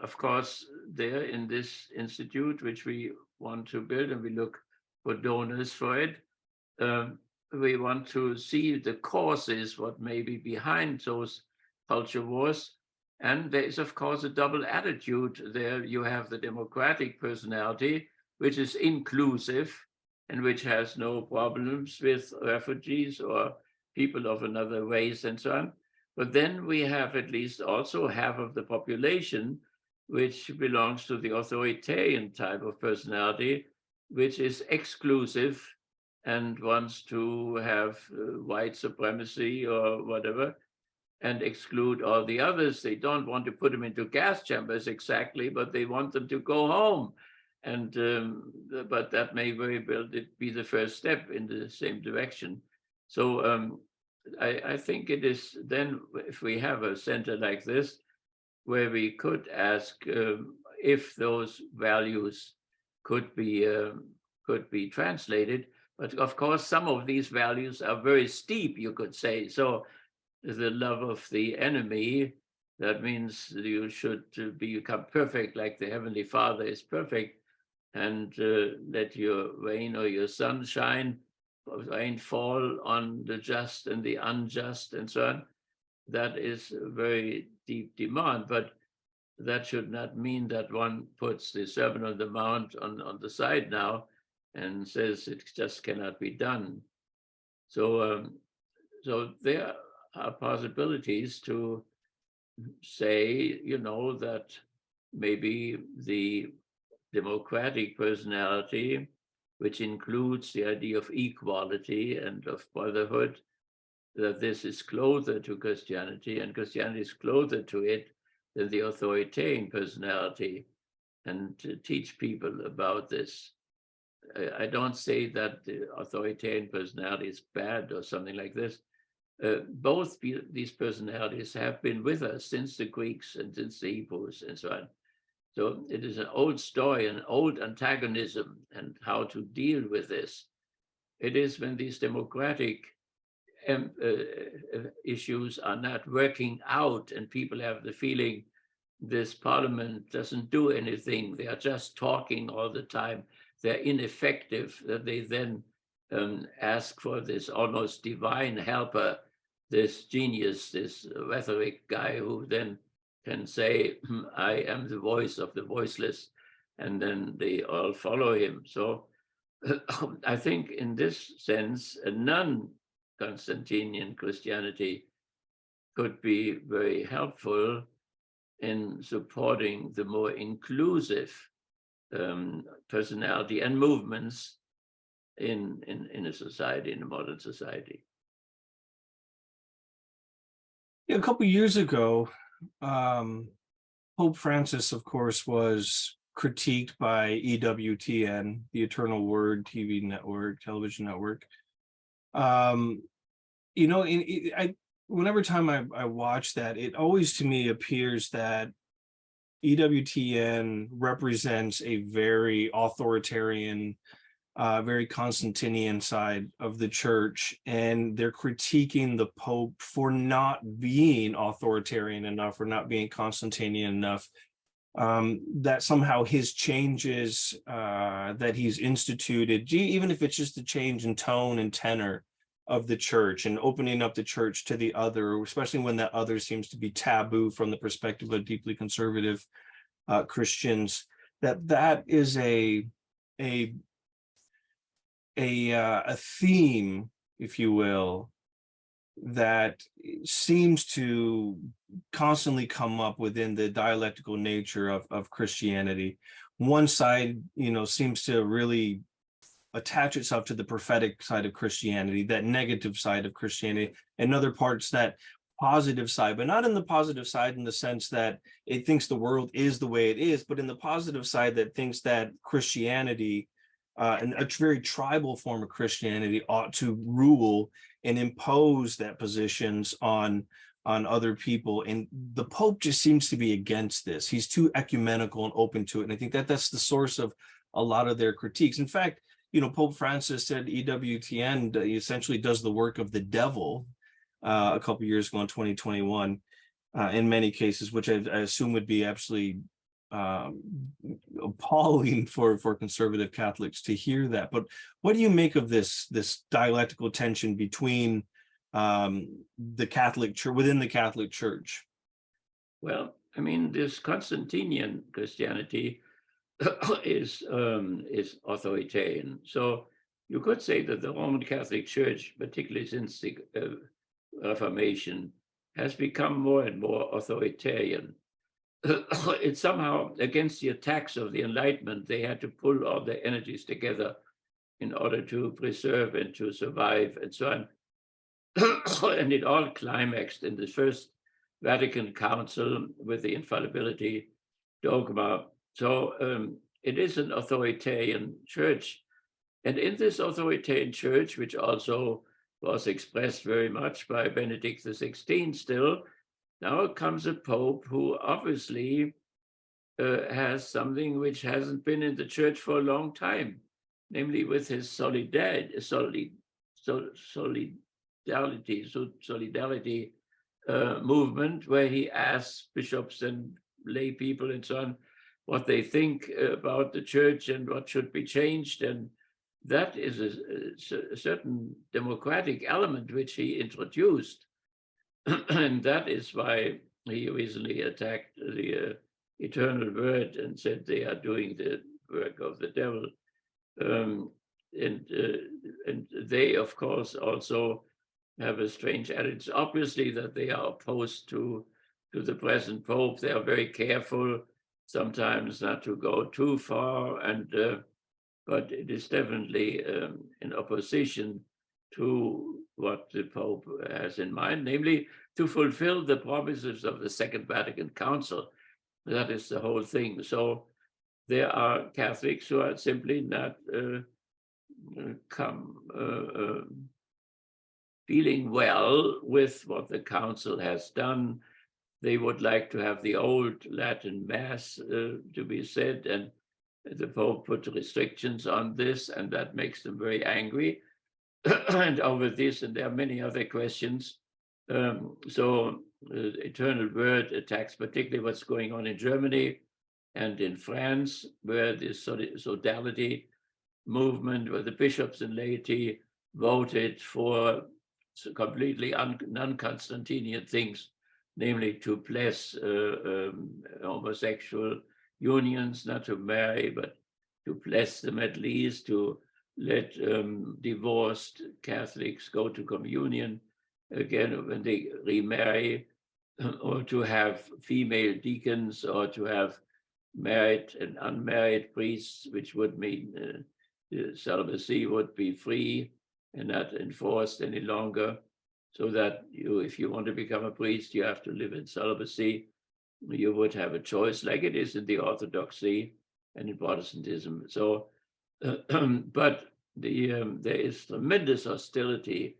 of course, there in this institute, which we want to build, and we look for donors for it, we want to see the causes, what may be behind those culture wars. And there is, of course, a double attitude. There you have the democratic personality, which is inclusive and which has no problems with refugees or people of another race and so on. But then we have at least also half of the population which belongs to the authoritarian type of personality, which is exclusive and wants to have white supremacy or whatever, and exclude all the others. They don't want to put them into gas chambers exactly, but they want them to go home. And but that may very well be the first step in the same direction. So I think it is then, if we have a center like this, where we could ask if those values could be translated. But of course, some of these values are very steep, you could say. So the love of the enemy, that means you should become perfect like the Heavenly Father is perfect, and let your rain or your sunshine, rain fall on the just and the unjust and so on. That is a very deep demand, but that should not mean that one puts the Sermon on the Mount on the side now and says it just cannot be done. So, so there are possibilities to say, that maybe the democratic personality, which includes the idea of equality and of brotherhood, that this is closer to Christianity, and Christianity is closer to it than the authoritarian personality, and to teach people about this. I don't say that the authoritarian personality is bad or something like this. Both these personalities have been with us since the Greeks and since the Hebrews and so on. So it is an old story, an old antagonism, and how to deal with this. It is when these democratic issues are not working out and people have the feeling this parliament doesn't do anything, they are just talking all the time, they're ineffective, that they then ask for this almost divine helper this genius, this rhetoric guy who then can say, I am the voice of the voiceless, and then they all follow him. So I think in this sense, a non-Constantinian Christianity could be very helpful in supporting the more inclusive personality and movements in a society, in a modern society. Yeah, a couple of years ago, Pope Francis, of course, was critiqued by EWTN, the Eternal Word TV network, television network. You know, whenever time I watch that, it always to me appears that EWTN represents a very authoritarian, very Constantinian side of the church, and they're critiquing the Pope for not being authoritarian enough, or not being Constantinian enough. That somehow his changes that he's instituted, even if it's just a change in tone and tenor of the church and opening up the church to the other, especially when that other seems to be taboo from the perspective of deeply conservative Christians, that is a theme, if you will, that seems to constantly come up within the dialectical nature of Christianity. One side, you know, seems to really attach itself to the prophetic side of Christianity, that negative side of Christianity, and other parts that positive side, but not in the positive side in the sense that it thinks the world is the way it is, but in the positive side that thinks that Christianity, and a very tribal form of Christianity, ought to rule and impose that positions on other people. And the Pope just seems to be against this. He's too ecumenical and open to it. And I think that that's the source of a lot of their critiques. In fact, you know, Pope Francis said EWTN essentially does the work of the devil a couple years ago in 2021, in many cases, which I assume would be absolutely appalling for conservative Catholics to hear that. But what do you make of this dialectical tension between the Catholic Church, within the Catholic Church? Well, I mean, this Constantinian Christianity is authoritarian. So you could say that the Roman Catholic Church, particularly since the Reformation, has become more and more authoritarian. It's somehow against the attacks of the Enlightenment. They had to pull all their energies together in order to preserve and to survive and so on. And it all climaxed in the First Vatican Council with the infallibility dogma. So it is an authoritarian church. And in this authoritarian church, which also was expressed very much by Benedict XVI still, now comes a Pope who obviously has something which hasn't been in the church for a long time, namely with his solidarity movement, where he asks bishops and lay people and so on what they think about the church and what should be changed. And that is a certain democratic element which he introduced. And that is why he recently attacked the Eternal Word and said they are doing the work of the devil. And they, of course, also have a strange attitude. It's obviously that they are opposed to the present Pope. They are very careful sometimes not to go too far, but it is definitely in opposition to what the Pope has in mind, namely to fulfill the promises of the Second Vatican Council. That is the whole thing. So there are Catholics who are simply not feeling well with what the Council has done. They would like to have the old Latin Mass to be said, and the Pope put restrictions on this, and that makes them very angry. And over this, and there are many other questions. So the Eternal Word attacks particularly what's going on in Germany and in France, where the sodality movement, where the bishops and laity voted for completely non-Constantinian things, namely to bless homosexual unions, not to marry, but to bless them at least, to let divorced Catholics go to communion again when they remarry, or to have female deacons, or to have married and unmarried priests, which would mean celibacy would be free and not enforced any longer, so that if you want to become a priest, you have to live in celibacy. You would have a choice, like it is in the Orthodoxy and in Protestantism. So, but there is tremendous hostility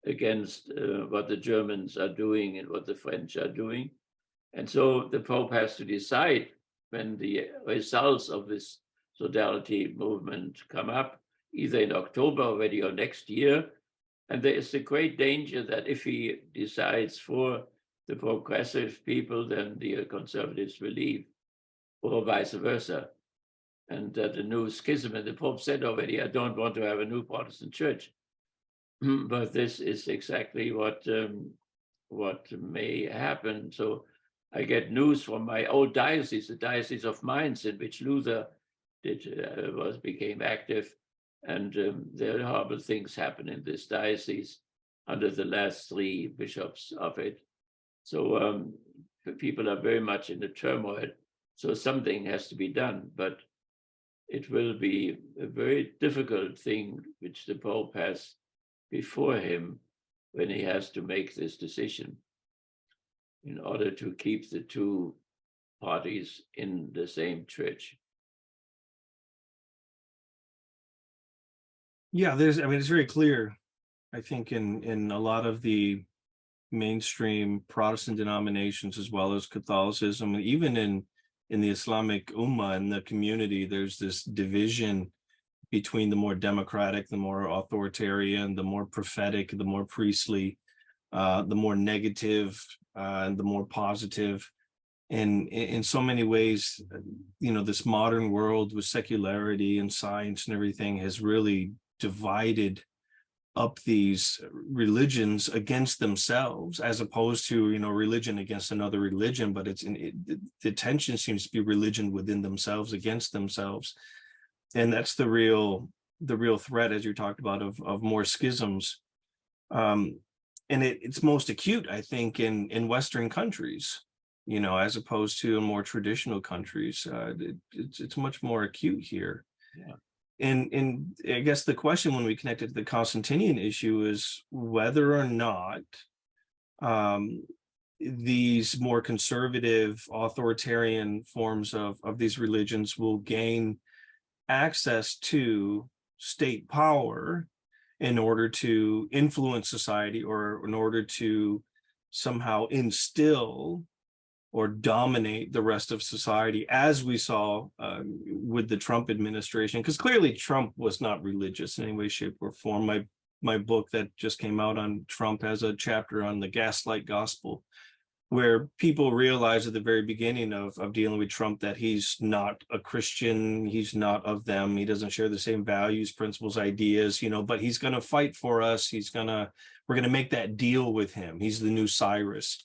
against what the Germans are doing and what the French are doing. And so the Pope has to decide when the results of this sodality movement come up, either in October already or next year. And there is a great danger that if he decides for the progressive people, then the conservatives will leave, or vice versa. And that the new schism, and the Pope said already, I don't want to have a new Protestant church. But this is exactly what may happen. So I get news from my old diocese, the Diocese of Mainz, in which Luther became active, and there are horrible things happen in this diocese under the last three bishops of it. So people are very much in the turmoil. So something has to be done, but it will be a very difficult thing which the Pope has before him when he has to make this decision in order to keep the two parties in the same church. Yeah, it's very clear, I think, in a lot of the mainstream Protestant denominations, as well as Catholicism, even in the Islamic Ummah, in the community, there's this division between the more democratic, the more authoritarian, the more prophetic, the more priestly, the more negative, and the more positive. And in so many ways, this modern world with secularity and science and everything has really divided up these religions against themselves, as opposed to religion against another religion. But the tension seems to be religion within themselves against themselves, and that's the real threat, as you talked about, of more schisms. And it's most acute, I think, in Western countries, as opposed to in more traditional countries. It's much more acute here. Yeah. And I guess the question, when we connect it to the Constantinian issue, is whether or not these more conservative, authoritarian forms of these religions will gain access to state power in order to influence society, or in order to somehow instill or dominate the rest of society, as we saw with the Trump administration. Because clearly Trump was not religious in any way, shape, or form. My book that just came out on Trump has a chapter on the gaslight gospel, where people realize at the very beginning of dealing with Trump that he's not a Christian, he's not of them, he doesn't share the same values, principles, ideas, but he's going to fight for us. We're going to make that deal with him. He's the new Cyrus.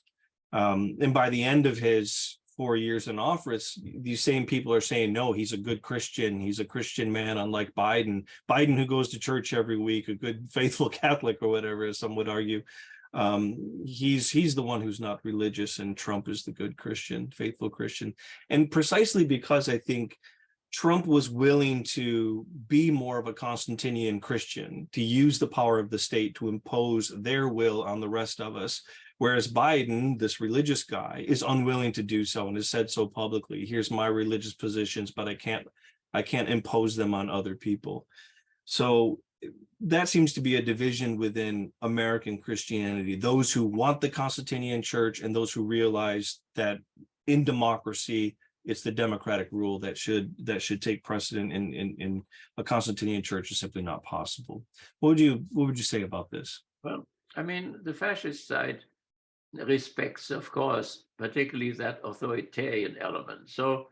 And by the end of his 4 years in office, these same people are saying, no, he's a good Christian. He's a Christian man, unlike Biden, who goes to church every week, a good faithful Catholic, or whatever, as some would argue. He's the one who's not religious, and Trump is the good Christian, faithful Christian. And precisely because I think Trump was willing to be more of a Constantinian Christian, to use the power of the state to impose their will on the rest of us, whereas Biden, this religious guy, is unwilling to do so and has said so publicly. Here's my religious positions, but I can't impose them on other people. So that seems to be a division within American Christianity, those who want the Constantinian Church and those who realize that in democracy, it's the democratic rule that should take precedent. In a Constantinian Church is simply not possible. What would you say about this? Well, the fascist side respects, of course, particularly that authoritarian element. So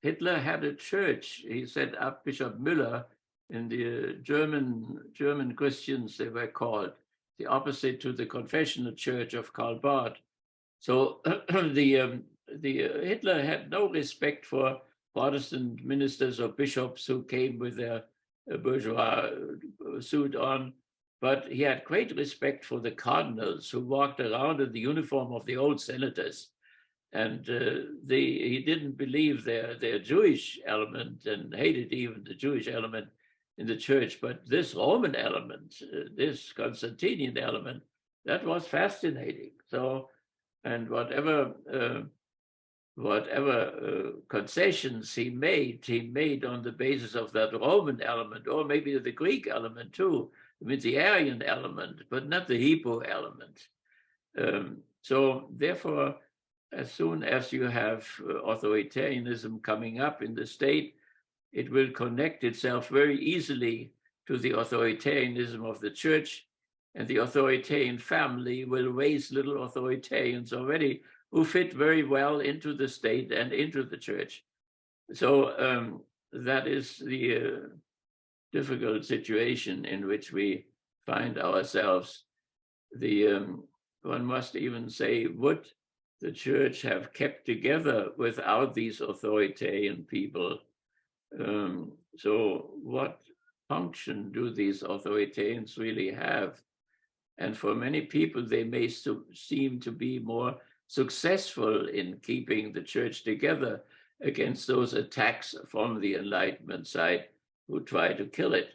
Hitler had a church. He set up Bishop Müller, and the German Christians, they were called. the opposite to the confessional church of Karl Barth. So the Hitler had no respect for Protestant ministers or bishops who came with their bourgeois suit on, but he had great respect for the cardinals who walked around in the uniform of the old senators. And he didn't believe their Jewish element and hated even the Jewish element in the church. But this Roman element, this Constantinian element, that was fascinating. So, and whatever concessions he made on the basis of that Roman element, or maybe the Greek element too, I mean the Aryan element, but not the Hebrew element. So therefore, as soon as you have authoritarianism coming up in the state, it will connect itself very easily to the authoritarianism of the church, and the authoritarian family will raise little authoritarians already who fit very well into the state and into the church. So that is the difficult situation in which we find ourselves. One must even say, would the church have kept together without these authoritarian people? So what function do these authoritarians really have? And for many people, they may seem to be more successful in keeping the church together against those attacks from the Enlightenment side who try to kill it.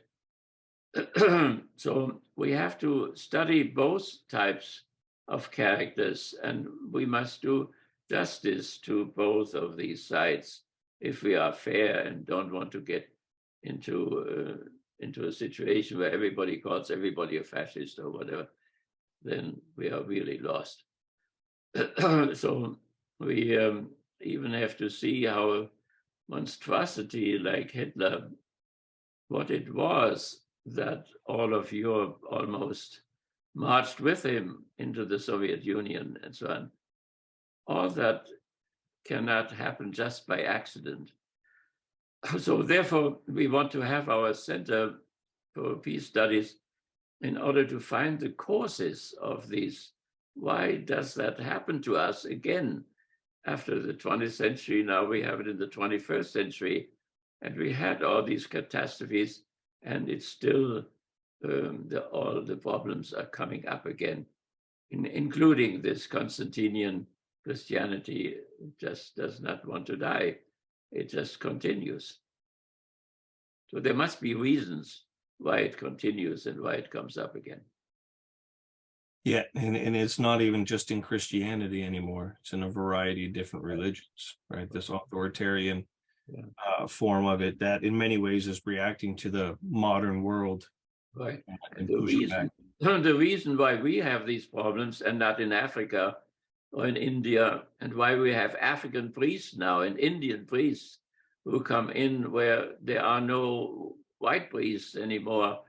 So we have to study both types of characters, and we must do justice to both of these sides if we are fair and don't want to get into a situation where everybody calls everybody a fascist or whatever. Then we are really lost. So we even have to see how monstrosity like Hitler, what it was that all of Europe almost marched with him into the Soviet Union and so on. All that cannot happen just by accident. So therefore, we want to have our Center for Peace Studies in order to find the causes of these. Why does that happen to us again? After the 20th century, now we have it in the 21st century, and we had all these catastrophes, and it's still all the problems are coming up again, including this Constantinian Christianity. Just does not want to die. It just continues. So there must be reasons why it continues and why it comes up again. Yeah, and it's not even just in Christianity anymore. It's in a variety of different religions, right? This authoritarian form of it that in many ways is reacting to the modern world. Right. And the reason why we have these problems and not in Africa or in India, and why we have African priests now and Indian priests who come in where there are no white priests anymore.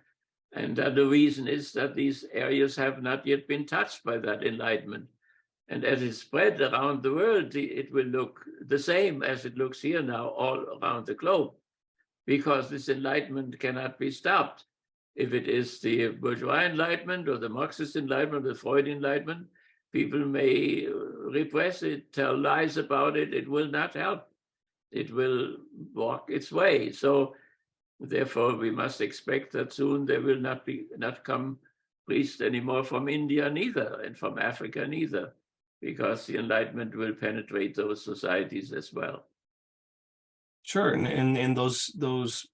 And the reason is that these areas have not yet been touched by that enlightenment. And as it spread around the world, it will look the same as it looks here now all around the globe, because this enlightenment cannot be stopped. If it is the bourgeois enlightenment or the Marxist enlightenment or the Freudian enlightenment, people may repress it, tell lies about it. It will not help. It will walk its way. So therefore, we must expect that soon there will not come priests anymore from India neither, and from Africa neither, because the Enlightenment will penetrate those societies as well. Sure, and those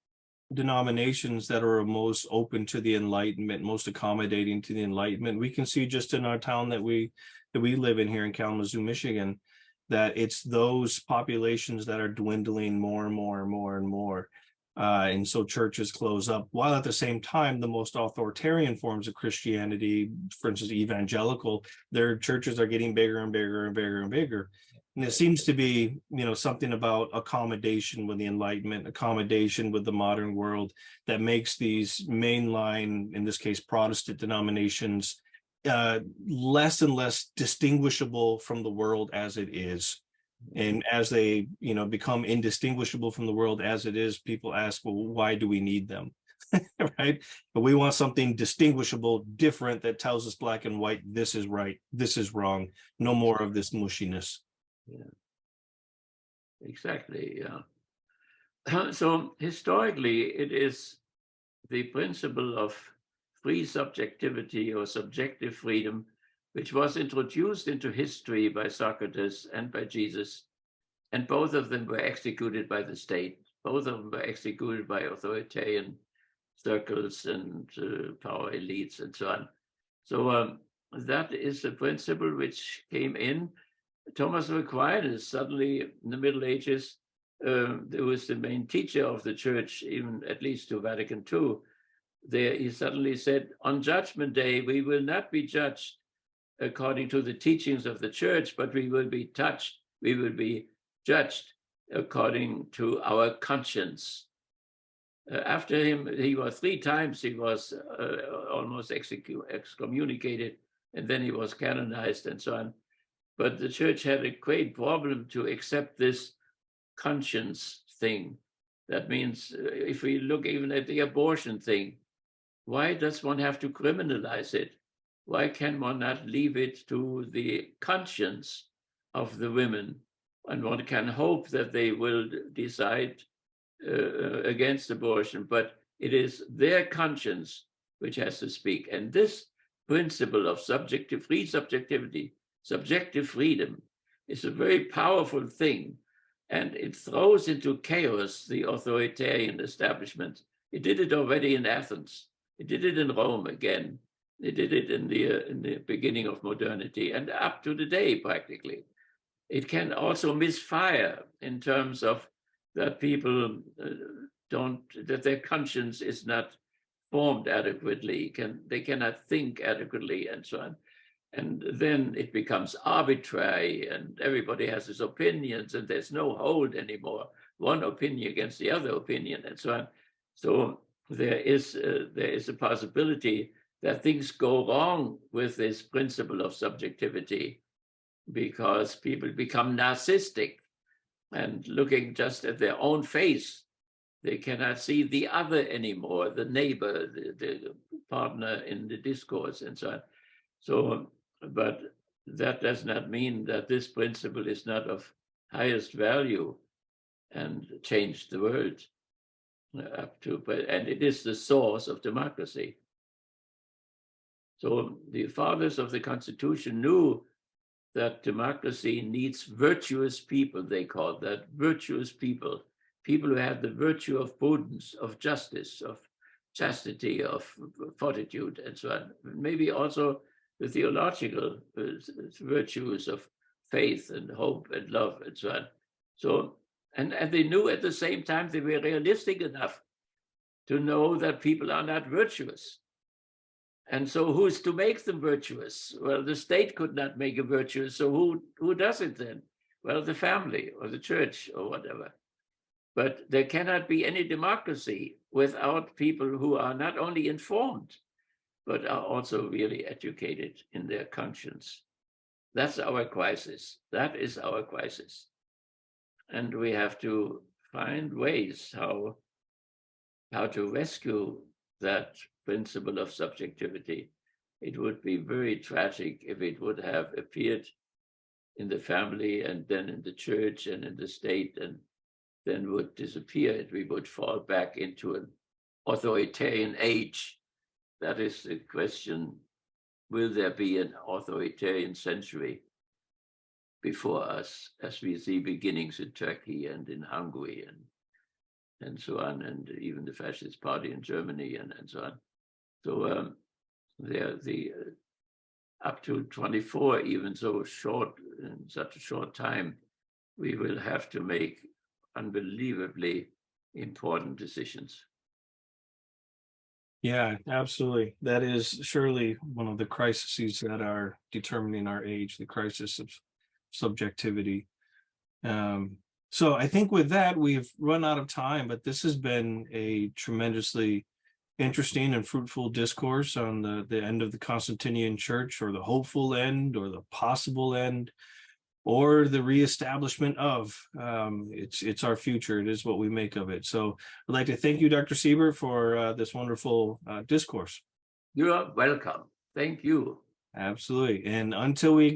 denominations that are most open to the Enlightenment, most accommodating to the Enlightenment, we can see just in our town that we live in here in Kalamazoo, Michigan, that it's those populations that are dwindling more and more and more and more. And so churches close up, while at the same time, the most authoritarian forms of Christianity, for instance, evangelical, their churches are getting bigger and bigger and bigger and bigger. And it seems to be, something about accommodation with the Enlightenment, accommodation with the modern world that makes these mainline, in this case, Protestant denominations, less and less distinguishable from the world as it is. And as they, become indistinguishable from the world as it is, people ask, well, why do we need them? right? But we want something distinguishable, different, that tells us black and white, this is right, this is wrong, no more of this mushiness. Yeah, exactly. Yeah. So historically, it is the principle of free subjectivity or subjective freedom, which was introduced into history by Socrates and by Jesus. And both of them were executed by the state. Both of them were executed by authoritarian circles and power elites and so on. So that is a principle which came in. Thomas of Aquinas, suddenly in the Middle Ages, there was the main teacher of the church, even at least to Vatican II. There he suddenly said, on Judgment Day, we will not be judged according to the teachings of the church, but we will be judged according to our conscience. After him, he was 3 times, he was almost excommunicated, and then he was canonized and so on. But the church had a great problem to accept this conscience thing. That means if we look even at the abortion thing, why does one have to criminalize it? Why can one not leave it to the conscience of the women? And one can hope that they will decide against abortion, but it is their conscience which has to speak. And this principle of free subjectivity, subjective freedom, is a very powerful thing. And it throws into chaos the authoritarian establishment. It did it already in Athens. It did it in Rome again. It did it in the beginning of modernity and up to today, practically. It can also misfire in terms of that people that their conscience is not formed adequately, they cannot think adequately and so on. And then it becomes arbitrary and everybody has his opinions and there's no hold anymore, one opinion against the other opinion and so on. So there is a possibility that things go wrong with this principle of subjectivity because people become narcissistic and looking just at their own face. They cannot see the other anymore, the neighbor, the partner in the discourse and so on. So, but that does not mean that this principle is not of highest value and changed the world and it is the source of democracy. So the fathers of the Constitution knew that democracy needs virtuous people, they called that, virtuous people who have the virtue of prudence, of justice, of chastity, of fortitude, and so on. Maybe also the theological virtues of faith and hope and love and so on. So, and they knew at the same time they were realistic enough to know that people are not virtuous. And so who's to make them virtuous? Well, the state could not make a virtuous, so who does it then? Well, the family or the church or whatever. But there cannot be any democracy without people who are not only informed, but are also really educated in their conscience. That's our crisis. That is our crisis. And we have to find ways how to rescue that principle of subjectivity. It would be very tragic if it would have appeared in the family and then in the church and in the state and then would disappear. We would fall back into an authoritarian age. That is the question. Will there be an authoritarian century before us, as we see beginnings in Turkey and in Hungary and so on, and even the fascist party in Germany and so on. So up to 24, even so short, in such a short time, we will have to make unbelievably important decisions. Yeah, absolutely. That is surely one of the crises that are determining our age, the crisis of subjectivity. So I think with that, we've run out of time, but this has been a tremendously interesting and fruitful discourse on the end of the Constantinian Church, or the hopeful end, or the possible end. or the reestablishment of. It's our future. It is what we make of it. So I'd like to thank you, Dr. Siebert, for this wonderful discourse. You are welcome. Thank you. Absolutely. And until we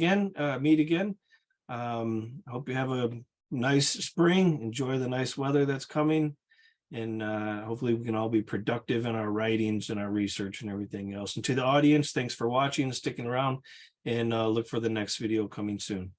meet again, hope you have a nice spring. Enjoy the nice weather that's coming. And hopefully we can all be productive in our writings and our research and everything else. And to the audience, thanks for watching and sticking around, and look for the next video coming soon.